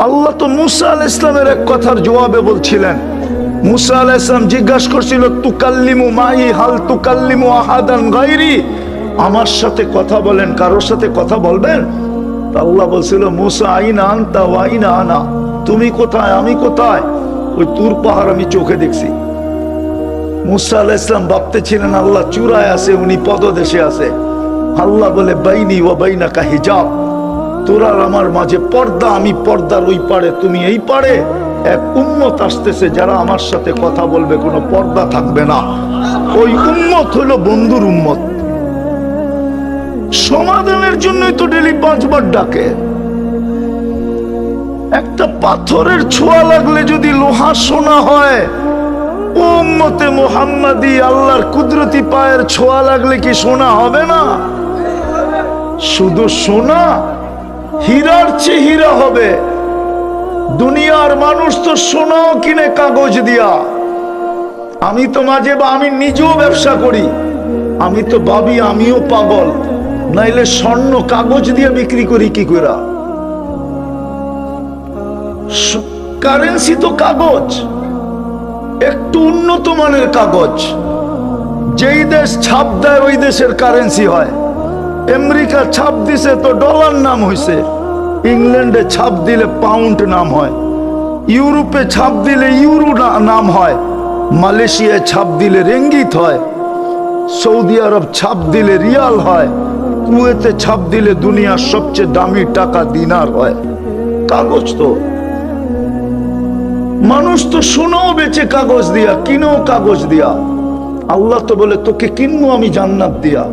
আল্লাহ তো মুসা আলাইহিস সালামের এক কথার জবাবে বলছিলেন, মুসা আলাইহিস সালাম জিজ্ঞাসা করছিল তুকাল্লিমু মাই হাল তুকাল্লিমু আহাদান গায়রি, আমার সাথে কথা বলেন, কারোর সাথে কথা বলবেন? আল্লাহ বলছিল মুসা আইনা আনতা ওয়া আইনা আনা, তুমি কোথায় আমি কোথায়? ওই তুর পাহাড় আমি চোখে দেখছি। মুসা আলাইহিস সালাম ভাবতেছিলেন আল্লাহ চূড়ায় আছে, উনি পদদেশে আছে। আল্লাহ বলে বাইনি ওয়া বাইনাকা হিজাব, তোর আর আমার মাঝে পর্দা, আমি পর্দার ওই পারে তুমি এই পারে। এক উম্মত আসতেছে যারা আমার সাথে কথা বলবে, কোনো পর্দা থাকবে না। ওই উম্মত হলো বন্ধুর উম্মত। সমাধানের জন্যই তো ডেলি 5 বার ডাকে। একটা পাথরের ছোঁয়া লাগলে যদি লোহা সোনা হয়, উম্মতে মুহাম্মাদি আল্লাহর কুদরতি পায়ের ছোঁয়া লাগলে কি সোনা হবে না? শুধু সোনা, হীরার চেয়ে হীরা হবে। দুনিয়ার মানুষ তো সোনাও কিনে কাগজ দিয়া। আমি তো মাঝে বা আমি নিজেও ব্যবসা করি, আমি তো ভাবি আমিও পাগল, নাইলে স্বর্ণ কাগজ দিয়ে বিক্রি করি কি করে? কারেন্সি তো কাগজ, একটু উন্নত মানের কাগজ। যেই দেশ ছাপ দেয় ওই দেশের কারেন্সি হয়। আমেরিকা ছাপ দিছে তো ডলার নাম হইছে, ইংল্যান্ডে ছাপ দিলে পাউন্ড নাম হয়, ইউরোপে ছাপ দিলে ইউরো নাম হয়, মালয়েশিয়ায় ছাপ দিলে রেঙ্গিত হয়, সৌদি আরব ছাপ দিলে রিয়াল হয়, কুয়েতে ছাপ দিলে দুনিয়ার সবচেয়ে দামি টাকা দিনার হয়। কাগজ তো মানুষ তো সোনাও বেচে কাগজ দিয়া, কিনেও কাগজ দিয়া। আল্লাহ তো বলে তোকে কিনবো আমি জান্নাত দিয়া।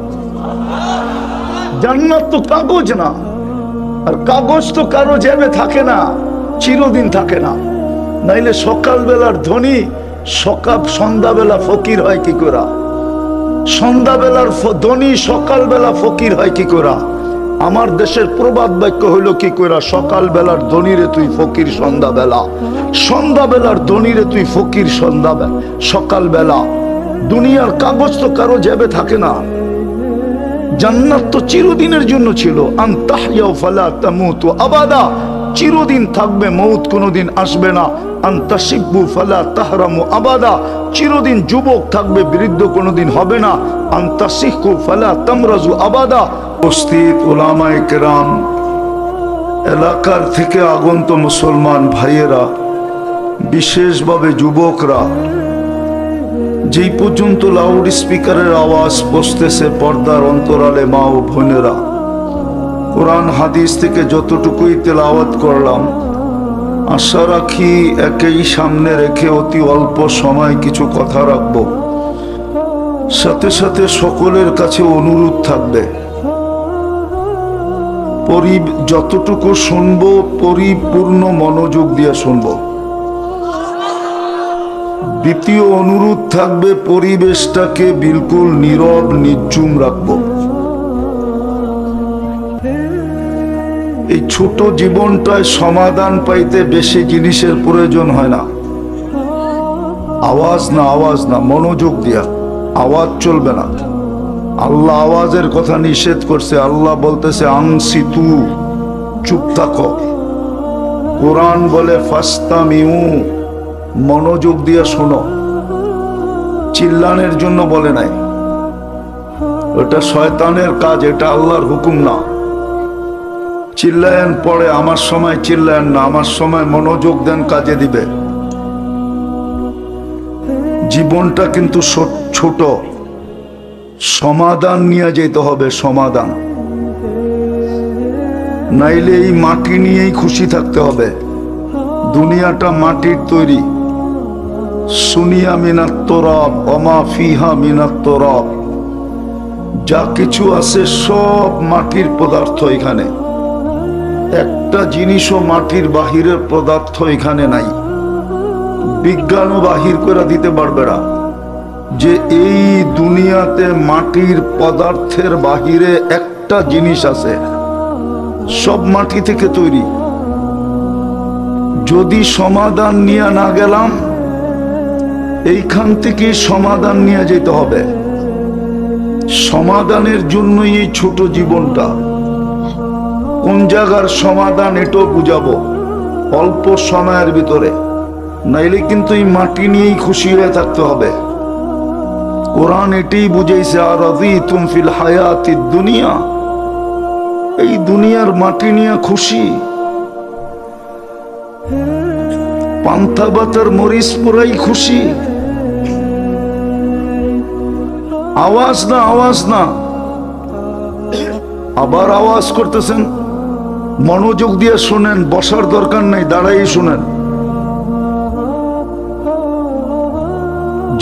জান্নাত তো কাগজ না, আর কাগজ তো কারো জেবে থাকে না, চিরদিন থাকে না। নাইলে সকালবেলার ধনী সন্ধ্যাবেলা ফকির হয় কি করে? সন্ধ্যাবেলার ধনী সকালবেলা ফকির হয় কি করে? আমার দেশের প্রবাদ বাক্য হইল কি করে, সকালবেলার ধনীরে তুই ফকির সন্ধ্যাবেলা, সন্ধ্যাবেলার ধনীরে তুই ফকির সকালবেলা। দুনিয়ার কাগজ তো কারো জেবে থাকে না। জান্নাত তো চিরদিনের জন্য ছিল, আনতাহইয়া ফালা তামুতু আবাদা, চিরদিন থাকবে, মউত কোনোদিন আসবে না। আনতাশিব্বু ফালা তাহরামু আবাদা, চিরদিন যুবক থাকবে, বৃদ্ধ কোনোদিন হবে না। আনতাসিহু ফালা তামরাজু আবাদা। উপস্থিত উলামায়ে কেরাম, এলাকার থেকে আগন্ত মুসলমান ভাইয়েরা, বিশেষভাবে যুবকরা, যেই পর্যন্ত লাউড স্পিকারের আওয়াজ পৌঁছতেছে পর্দার অন্তরালে মা ও বোনেরা, কোরআন হাদিস থেকে যতটুকুই তেলাওয়াত করলাম, আশা রাখি একেই সামনে রেখে অতি অল্প সময় কিছু কথা রাখব। সাথে সাথে সকলের কাছে অনুরোধ থাকবে, যতটুকু শুনবো পরিপূর্ণ মনোযোগ দিয়ে শুনবো। দ্বিতীয় অনুরোধ থাকবে, পরিবেশটাকে বিলকুল নীরব নির্জুম রাখবো। এই ছোট জীবনটায় সমাধান পাইতে বেশি জিনিসের প্রয়োজন হয় না। আওয়াজ না, মনোযোগ দিয়া। আওয়াজ চলবে না। আল্লাহ আওয়াজের কথা নিষেধ করছে। আল্লাহ বলতেছে আনসিতু, চুপ থাকো। কোরআন বলে ফাস্তামিউ, মনোযোগ দিয়ে শোনো। চিল্লানের জন্য বলে নাই, ওটা শয়তানের কাজ, এটা আল্লাহর হুকুম না। চিল্লায়েন পরে, আমার সময় চিল্লায়েন না, আমার সময় মনোযোগ দেন, কাজে দিবে। জীবনটা কিন্তু ছোট, সমাধান নিয়ে যেতে হবে, সমাধান। নাইলে এই মাটি নিয়েই খুশি থাকতে হবে। দুনিয়াটা মাটির তৈরি। সুনিয়া মিনাত তোরাব ওমা ফিহা মিনাত তোরাব, যা কিছু আছে সব মাটির পদার্থ। এখানে একটা জিনিসও মাটির বাহিরের পদার্থ এখানে নাই। বিজ্ঞানও বাহির করে দিতে পারবে না যে এই দুনিয়াতে মাটির পদার্থের বাহিরে একটা জিনিস আছে। সব মাটি থেকে তৈরি। যদি সমাধান নিয়ে না গেলাম, এইখান থেকে সমাধান নিয়ে যেতে হবে। সমাধানের জন্যই এই ছোট জীবনটা। কোন জায়গার সমাধান এটাও বুঝাবো। অল্প সময়ের ভিতরে, নাইলে কিন্তু এই মাটি নিয়েই খুশি হয়ে থাকতে হবে। কোরআন এটাই বুঝাইছে, আর রাদিতুম ফিল হায়াতিদ দুনিয়া, এই দুনিয়ার মাটি নিয়ে খুশি। পান্থা বাতার মরিচ পোড়াই খুশি। আওয়াজ না, আওয়াজ না, আবার আওয়াজ করতেছেন। মনোযোগ দিয়ে শোনেন, বসার দরকার নেই, দাঁড়াই শোনেন।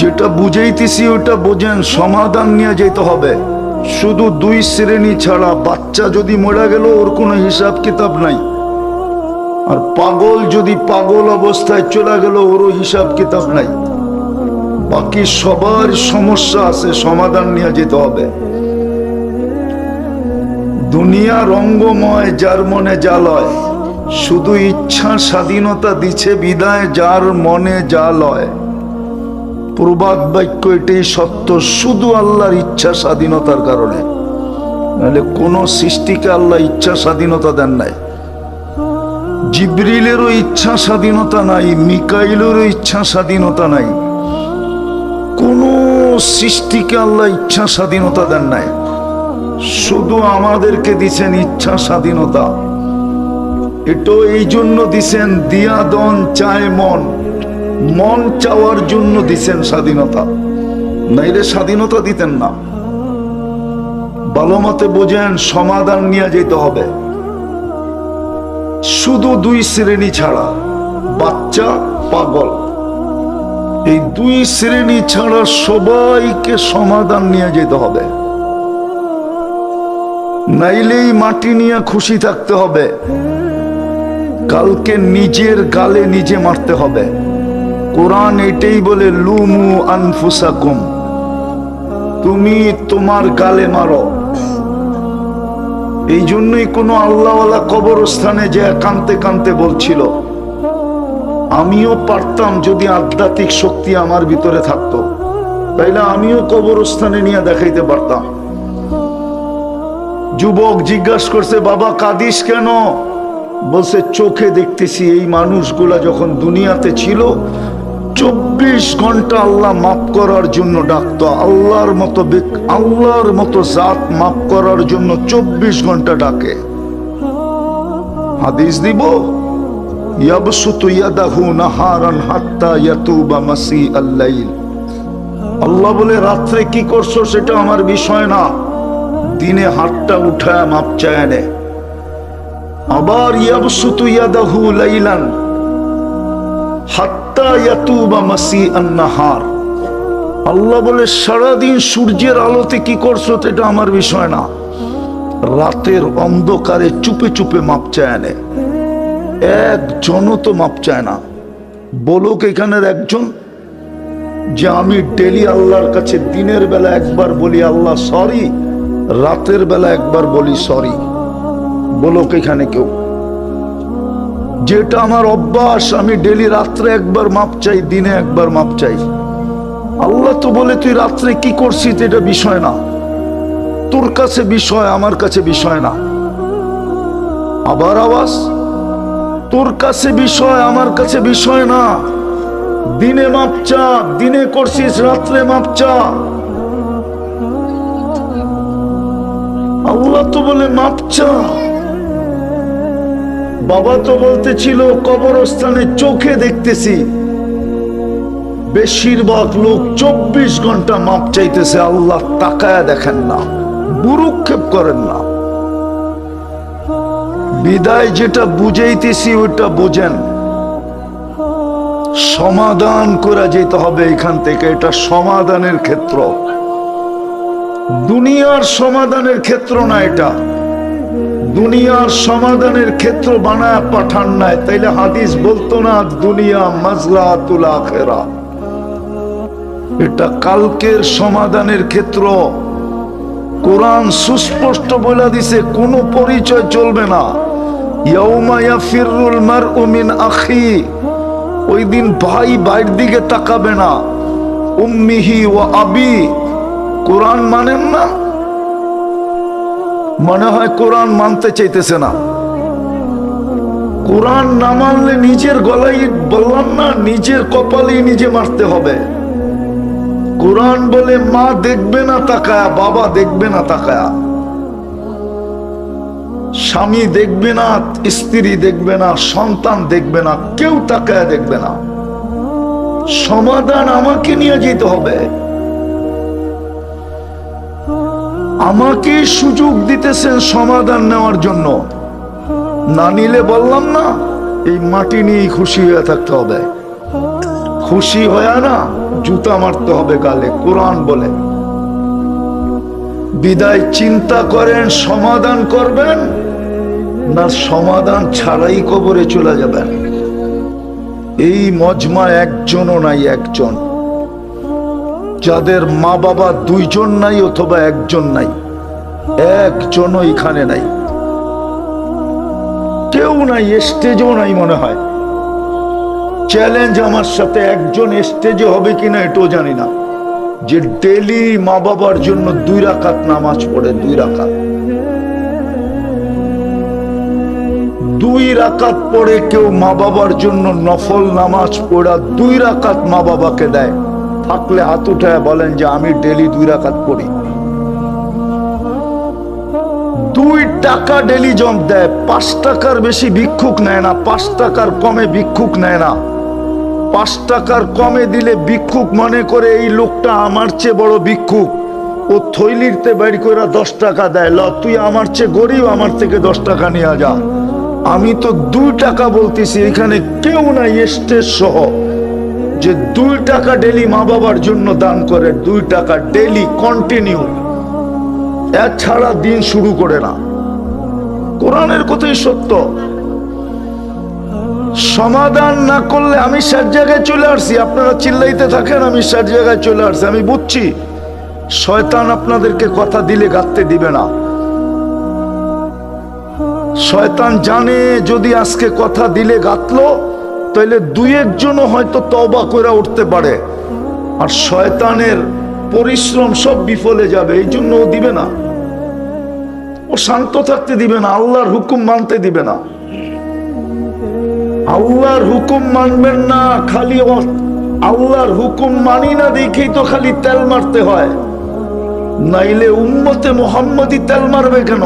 যেটা বুঝাইতেছি ওটা বোঝেন, সমাধান নিয়ে যেতে হবে। শুধু 2 শ্রেণী ছাড়া, বাচ্চা যদি মরে গেল ওর কোনো হিসাব কিতাব নাই, আর পাগল যদি পাগল অবস্থায় চলে গেল ওরও হিসাব কিতাব নাই। বাকি সবার সমস্যা আছে, সমাধান নিয়ে যেতে হবে। দুনিয়া রঙ্গময়, যার মনে যা লয়, শুধু ইচ্ছা স্বাধীনতা দিছে বিদায় যার মনে যা লয়। প্রবাদ বাক্য এটাই সত্য, শুধু আল্লাহর ইচ্ছা স্বাধীনতার কারণে। নাহলে কোন সৃষ্টিকে আল্লাহ ইচ্ছা স্বাধীনতা দেন নাই। জিবরিলেরও ইচ্ছা স্বাধীনতা নাই, মিকাইলেরও ইচ্ছা স্বাধীনতা নাই। কোন সৃষ্টিকে আল্লাহ ইচ্ছা স্বাধীনতা দেন নাই, শুধু আমাদেরকে দিছেন ইচ্ছা স্বাধীনতা। এটাও এই জন্য দিছেন, দিয়া দন চায় মন, মন চাওয়ার জন্য দিছেন স্বাধীনতা, নাইলে স্বাধীনতা দিতেন না। ভালো মতে বোঝেন, সমাধান নিয়ে যেতে হবে। শুধু 2 শ্রেণী ছাড়া, বাচ্চা পাগল, এই 2 শ্রেণী ছাড়া সবাইকে সমাধান নিয়ে যেতে হবে। নাইলেই মাটি নিয়ে খুশি থাকতে হবে, কালকে নিজের গালে নিজে মারতে হবে। কোরআন এটাই বলে, লুমু আনফুসাকুম, তুমি তোমার গালে মারো। এই জন্যই কোন আল্লাহওয়ালা কবরস্থানে যে কানতে কানতে বলছিল, আমিও পারতাম যদি আধ্যাত্মিক শক্তি আমার ভিতরে থাকতো, তাইলে আমিও কবরস্থানে নিয়ে দেখাইতে পারতাম। যুবক জিজ্ঞাসা করছে, বাবা কাঁদিস কেন? বলছে, চোখে দেখতেছি এই মানুষগুলা যখন দুনিয়াতে ছিল 24 ঘন্টা আল্লাহ মাফ করার জন্য ডাকতো। আল্লাহর মতো জাত মাফ করার জন্য 24 ঘন্টা ডাকে। হাদিস দিব, ইয়াবসুতু ইয়াদাহু নাহারান হাত্তা ইয়াতুবা মাসিআল লাইল। আল্লাহ বলে, রাত্রে কি করছো সেটা আমার বিষয় না, দিনে হাতটা উঠায় মাপ চায় নে। আবার ইয়াবসুতু ইয়াদাহু লাইলান হাত্তা ইয়াতুবা মাসিআন নাহার। আল্লাহ বলে, সারাদিন সূর্যের আলোতে কি করছো এটা আমার বিষয় না, রাতের অন্ধকারে চুপে চুপে মাপ চায় নে। একজনও তো মাপ চায় না। বলুক এখানের একজন যে আমি ডেলি আল্লাহর কাছে দিনের বেলা একবার বলি আল্লাহ সরি, রাতের বেলা একবার বলি সরি। বলুক এখানে কেউ? যেটা আমার অভ্যাস, আমি ডেলি রাত্রে একবার মাপ চাই, দিনে একবার মাপ চাই। আল্লাহ তো বলে, তুই রাত্রে কি করছিস এটা বিষয় না, তোর কাছে বিষয়, আমার কাছে বিষয় না। আবার আওয়াজ, তোর কাছে বিষয়, আমার কাছে বিষয় না। দিনে মাপ চা, দিনে করছিস, রাত্রে মাপ চা। আল্লাহ তো বলে মাপ চা। বাবা তো বলতেছিল কবরস্থানে চোখে দেখতেছি বেশিরভাগ লোক 24 ঘন্টা মাপ চাইতেছে, আল্লাহ তাকায়া দেখেন না, বুরুক্ষেপ করেন না। বিদায় যেটা বুঝাইতেছি ওইটা বোঝেন, সমাধান করা যেতে হবে এখান থেকে। এটা সমাধানের ক্ষেত্র, দুনিয়ার সমাধানের ক্ষেত্র না। এটা দুনিয়ার সমাধানের ক্ষেত্র বানায় পাঠান নাই, তাইলে হাদিস বলতো না দুনিয়া মাজরাতুল আখিরা। এটা কালকের সমাধানের ক্ষেত্র। কোরআন সুস্পষ্ট বলে দিছে, কোনো পরিচয় চলবে না। ইয়াউমা ইয়াফিরুল মারউ মিন আখি, ওই দিন ভাই ভাইয়ের দিকে তাকাবে না। উম্মিহি ওয়া আবি, কোরআন মানেন না? মনে হয় কোরআন মানতে চাইতেছে না। কোরআন না মানলে নিজের গলায় বললাম না, নিজের কপালেই নিজে মারতে হবে। কোরআন বলে মা দেখবে না তাকায়া, বাবা দেখবে না তাকায়া, স্বামী দেখবে না, স্ত্রী দেখবে না, সন্তান দেখবে না, কেউ তাকায়া দেখবে না। সমাধান আমাকে নিয়ে যেতে হবে। আমাকে সুযোগ দিতেছেন সমাধান নেওয়ার জন্য। না নিলে বললাম না, এই মাটি নিয়ে খুশি হয়ে থাকতে হবে। খুশি হয়ে না জুতা মারতে হবে গালে। কোরআন বলে বিদায় চিন্তা করেন সমাধান করবেন না সমাধান ছাড়াই কবরে চলে যাবেন। এই মজমা একজনও নাই, একজন। যাদের মা বাবা দুইজন নাই অথবা একজন নাই, একজনও এখানে নাই, কেউ নাই, স্টেজও নাই মনে হয়। চ্যালেঞ্জ আমার সাথে, একজন স্টেজে হবে কিনা এটাও জানি না, যে ডেলি মা বাবার জন্য 2 রাকাত নামাজ পড়ে। 2 রাকাত, 2 রাকাত পড়ে কেউ মা বাবার জন্য নফল নামাজ পড়া 2 রাকাত মা বাবাকে দেয়। থাকলে হাত উঠায় বলেন যে আমি ডেলি 2 রাকাত পড়ি। 2 টাকা ডেলি জম দেয়। 5 টাকার বেশি ভিক্ষুক নেয় না, 5 টাকার কমে ভিক্ষুক নেয় না। 5 টাকার কমে দিলে ভিক্ষুক মনে করে এই লোকটা আমার চেয়ে বড় ভিক্ষুক। ও থৈলিতে বের করে 10 টাকা দেয়, ল তুই আমার চেয়ে গরিব, আমার থেকে 10 টাকা নিয়ে যা। আমি তো 2 টাকা বলতেছি, এখানে কেউ নাই স্টেজ সহ যে 2 টাকা ডেলি মা বাবার জন্য দান করে। 2 টাকা ডেলি কন্টিনিউ, এছাড়া দিন শুরু করে না। কোরআনের কথাই সত্য। সমাধান না করলে আমি 60 জায়গায় চলে আসছি। আপনারা চিল্লাইতে থাকেন, আমি 60 জায়গায় চলে আসছি। আমি বুঝছি শয়তান আপনাদেরকে কথা দিলে গাঁথতে দিবে না। শয়তান জানে যদি আজকে কথা দিলে গাঁথলো তাহলে 2-1 জনও হয়তো তওবা করে উঠতে পারে, আর শয়তানের পরিশ্রম সব বিফলে যাবে। এই জন্য ও দিবে না, ও শান্ত থাকতে দিবে না, আল্লাহর হুকুম মানতে দিবে না। আল্লাহর হুকুম মানবেন না, খালি আল্লাহর হুকুম মানি না দেখেই তো খালি তেল মারতে হয়। নাইলে উম্মতে মুহাম্মদী তেল মারবে কেন?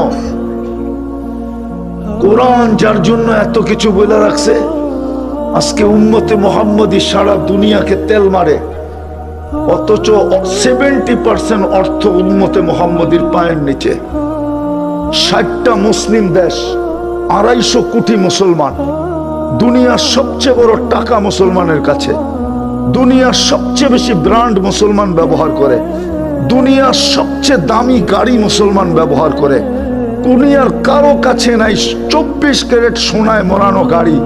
কোরআন যার জন্য এত কিছু বলে রাখছে, আজকে উম্মতে মুহাম্মদী সারা দুনিয়াকে তেল মারে, অথচ 70% অর্থ উম্মতে মুহাম্মদীর পায়ের নিচে। 60টা মুসলিম দেশ, 250 কোটি মুসলমান, দুনিয়ার সবচেয়ে বড় টাকা মুসলমানের কাছে, দুনিয়ার সবচেয়ে বেশি ব্র্যান্ড মুসলমান ব্যবহার করে, দুনিয়ার সবচেয়ে দামি গাড়ি মুসলমান ব্যবহার করে। দুনিয়ার কারো কাছে নাই 24 ক্যারেট সোনায় মোড়ানো গাড়ি,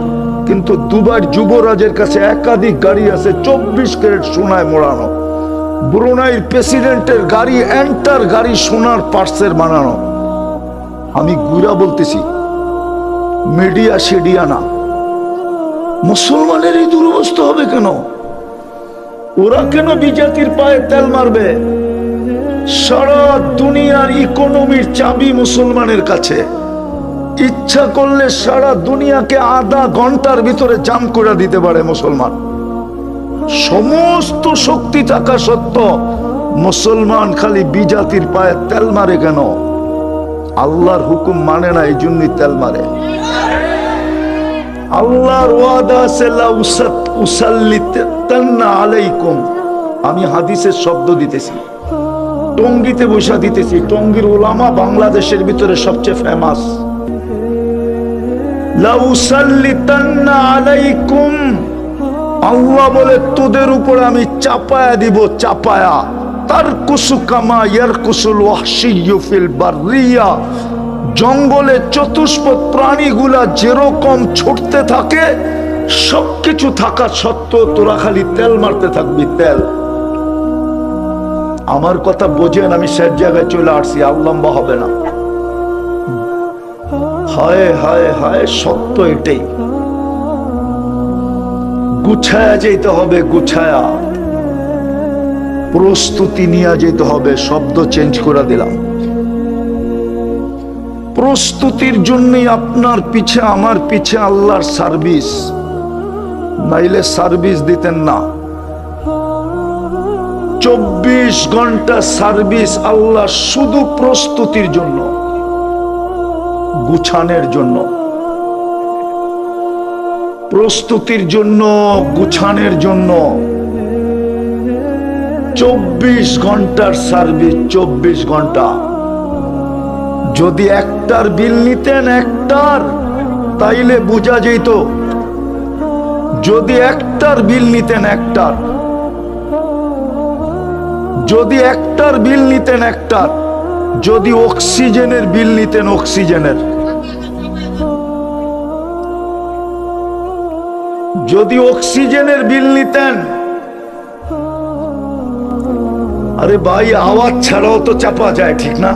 কিন্তু দুবাইয়ের যুবরাজের কাছে একাধিক গাড়ি আছে 24 ক্যারেট সোনায় মোড়ানো। ব্রুনাইয়ের প্রেসিডেন্টের গাড়ি, এন্টার গাড়ি সোনার পার্টসের বানানো। আমি গুইরা বলতেছি, মিডিয়া সেডিয়া না। মুসলমানের এই দুরবস্থা হবে কেন? ওরা কেন বিজাতির পায়ে তেল মারবে? সারা দুনিয়ার ইকোনমির চাবি মুসলমানের কাছে। ইচ্ছা করলে সারা দুনিয়াকে আধা ঘন্টার ভিতরে জাম করে দিতে পারে মুসলমান। সমস্ত শক্তি থাকা সত্ত্বেও মুসলমান খালি বিজাতির পায়ে তেল মারে কেন? আল্লাহর হুকুম মানে না, এই জন্যই তেল মারে। আল্লাহর ওয়াদা আছে, লা উসাল্লিতান্না আলাইকুম। আমি হাদিসের শব্দ দিতেছি, টঙ্গীতে বৈশা দিতেছি। টঙ্গীর উলামা বাংলাদেশের ভিতরে সবচেয়ে ফেমাস। লা উসাল্লিতান্না আলাইকুম, আল্লাহ বলে তোদের উপরে আমি চাপায়া দিব, চাপায়া। তারকুসু কামা ইয়ারকুসুল ওয়াহশিয়্যু ফিল বাররিয়া, জঙ্গলে চতুষ্পদ প্রাণীগুলা যেরকম ছুটতে থাকে, সবকিছু থাকা সত্ত্বেও তোরা খালি তেল মারতে থাকবি, তেল। আমার কথা বোঝেন, আমি সে জায়গায় চলে আসছি, আর লম্বা হবে না। হায় হায় হায়, সত্য এটাই। গুছায়া যেতে হবে, গুছায়া প্রস্তুতি নিয়ে যেতে হবে। শব্দ চেঞ্জ করে দিলাম, প্রস্তুতির জন্যই আপনার পিছে আমার পিছে আল্লাহর সার্ভিস, নাইলে সার্ভিস দিতেন না। 24 ঘন্টা সার্ভিস আল্লাহ শুধু প্রস্তুতির জন্য, গুছানোর জন্য, প্রস্তুতির জন্য, গুছানোর জন্য 24 ঘন্টার সার্ভিস। 24 ঘন্টা। যদি একটার বিল নিতেন, একটার, তাইলে বোঝা যেত। যদি একটার বিল নিতেন, একটার, যদি একটার বিল নিতেন, একটার, যদি অক্সিজেনের বিল নিতেন, অক্সিজেনের, যদি অক্সিজেনের বিল নিতেন। আরে ভাই, আওয়াজ ছাড়াও তো চাপা যায়, ঠিক না?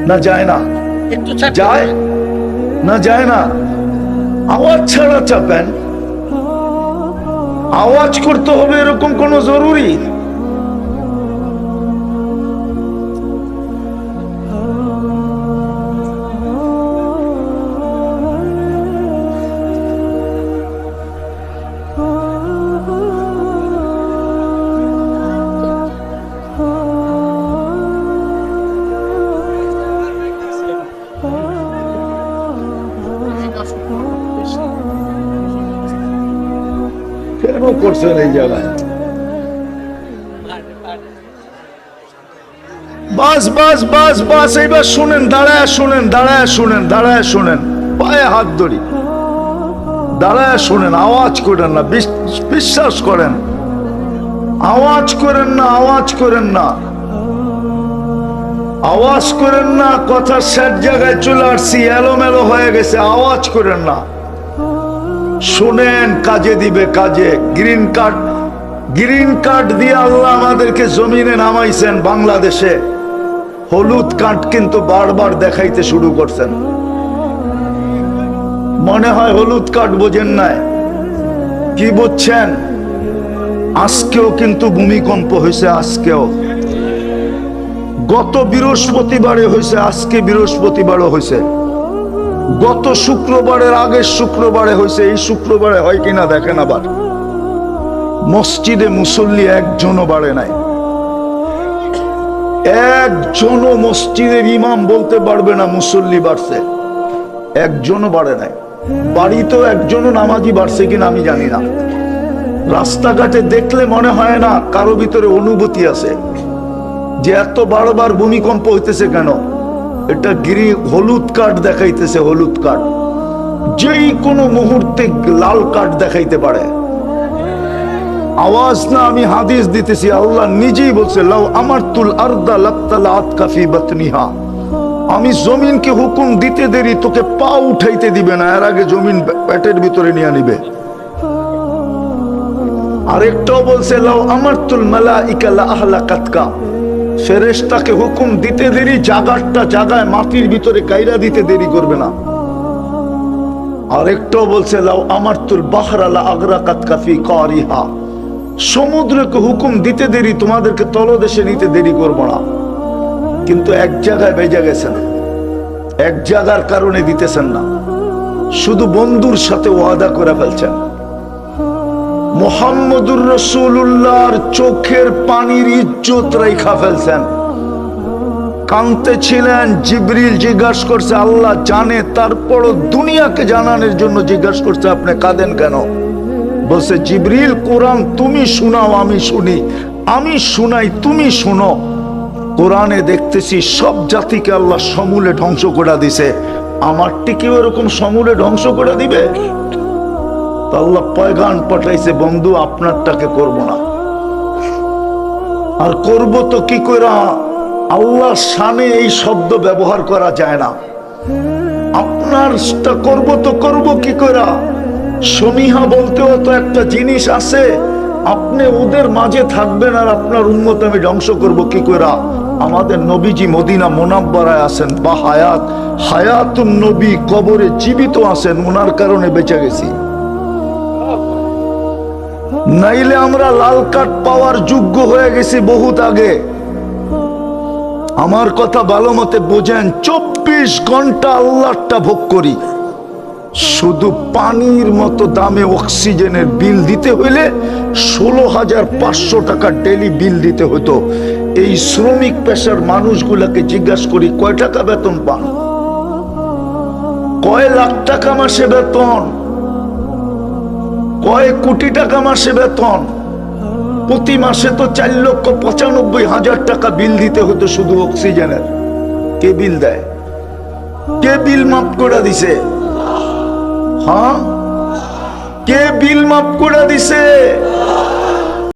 না যায় না? যায় না? যায় না? আওয়াজ ছাড়া চাপেন। আওয়াজ করতে হবে এরকম কোন জরুরি? কেন করছেন এই জায়গায়? বাস বাস বাস বাস, এইবার শুনেন, দাঁড়ায় শুনেন, দাঁড়ায় শুনেন, দাঁড়ায় শুনেন, পায়ে হাত ধরি, দাঁড়ায় শুনেন। আওয়াজ করেন না, বিশ্বাস করেন, আওয়াজ করেন না, আওয়াজ করেন না, আওয়াজ করেন না। কথা শেষ জায়গায় চলে আসছি, এলোমেলো হয়ে গেছে, আওয়াজ করেন না। শুনেন, কাজে দিবে, কাজে। গ্রিন কার্ড, গ্রিন কার্ড দিয়ে আল্লাহ আমাদেরকে জমিনে নামাইছেন। বাংলাদেশে হলুদ কার্ড কিন্তু বারবার দেখাইতে শুরু করছেন। মনে হয় হলুদ কার্ড বোঝেন নাই। কি বুঝছেন? আজকেও কিন্তু ভূমিকম্প হয়েছে, আজকেও। গত বৃহস্পতিবারে হয়েছে, আজকে বৃহস্পতিবারও হয়েছে। গত শুক্রবারের আগের শুক্রবারে হয়েছে, এই শুক্রবারে হয় কিনা দেখেন। আবার মসজিদে মুসল্লি একজনও বাড়ে নাই, একজনও মসজিদের ইমাম বলতে পারবে না মুসল্লি বাড়ছে, একজনও বাড়ে নাই। বাড়িতেও একজনও নামাজি বাড়ছে কিনা আমি জানি না। রাস্তাঘাটে দেখলে মনে হয় না কারো ভিতরে অনুভূতি আছে যে এত বারবার ভূমিকম্প হইতেছে কেন। এটা হলুদ কার্ড দেখাইতেছে, হলুদ কার্ড। যেই কোনো মুহূর্তে লাল কার্ড দেখাইতে পারে। আওয়াজ না, আমি হাদিস দিতেছি। আল্লাহ নিজেই বলছে, লাউ আমারতুল আরদা লাত্তালাআত কাফি বাতনিহা। আমি জমিনকে হুকুম দিতে দেরি, তোকে পা উঠাইতে দিবে না, এর আগে জমিন পেটের ভিতরে নিয়ে নিবে। আরেকটাও বলছে, লাউ আমারতুল মালাইকা লা আহলাকাতকা। ফেরেশতাকে হুকুম দিতে দেরি, জাগারটা জাগায় মাটির ভিতরে কাইরা দিতে দেরি করবে না। আরেকটাও বলছে, লাউ আমারতুল বাহরা লা আগরাকাতকা ফি কারিহা। সমুদ্রকে হুকুম দিতে দেরি, তোমাদেরকে তলদেশে নিতে দেরি করব না। কিন্তু এক জায়গায় বেজে গেছেন, এক জায়গার কারণে দিতেছেন না। শুধু বন্ধুর সাথে ওয়াদা করে ফেলছেন। মুহাম্মদুর রাসূলুল্লাহর চোখের পানির ইজ্জত রাইখা ফেলছেন। কাঁদতে ছিলেন, জিবরিল জিজ্ঞাসা করছে, আল্লাহ জানে, তারপরও দুনিয়াকে জানানোর জন্য জিজ্ঞাসা করছে, আপনি কাঁদেন কেন? বলছে, জিবরিল, কোরআন তুমি শোনাও, আমি শুনি, আমি শুনাই, তুমি শুনো। কোরআনে দেখতেছি সব জাতিকে আল্লাহ সমূলে ধ্বংস করে দিছে, আমারটিকেও এরকম সমূলে ধ্বংস করে দিবে? আল্লাহ পয়গাম পাঠাইছে, বন্ধু আপনারটাকে করব না। আর করব তো কি কইরা? আল্লাহর শানে এই শব্দ ব্যবহার করা যায় না। আপনারটা করব তো করব কি কইরা? সমীহা বলতেও তো একটা জিনিস আছে। আপনি ওদের মাঝে থাকবেন আর আপনার উম্মত আমি ধ্বংস করব কি কইরা? আমাদের নবীজি মদিনা মুনাব্বারায় আছেন, বা হায়াত, হায়াতুন নবী কবরে জীবিত আছেন, ওনার কারণে বেঁচে গেছি। নাইলে আমরা লাল কার্ড পাওয়ার যোগ্য হয়ে গেছি বহুত আগে। আমার কথা ভালো মতে বোঝেন। 24 24 ঘন্টা আল্লাহটা ভোগ করি। শুধু পানির মতো দামে অক্সিজেনের বিল দিতে হইলে 16,500 টাকা ডেলি বিল দিতে হতো। এই শ্রমিক পেশার মানুষগুলাকে জিজ্ঞাসা করি কয় টাকা বেতন পান? কয় লাখ টাকা মাসে বেতন? কয় কোটি টাকা মাসে বেতন? প্রতি মাসে তো 4,95,000 টাকা বিল দিতে হতো শুধু অক্সিজেনের। কে বিল দেয়? কে বিল মাফ করে দিছে? হ্যাঁ, কে বিল মাফ করে দিছে?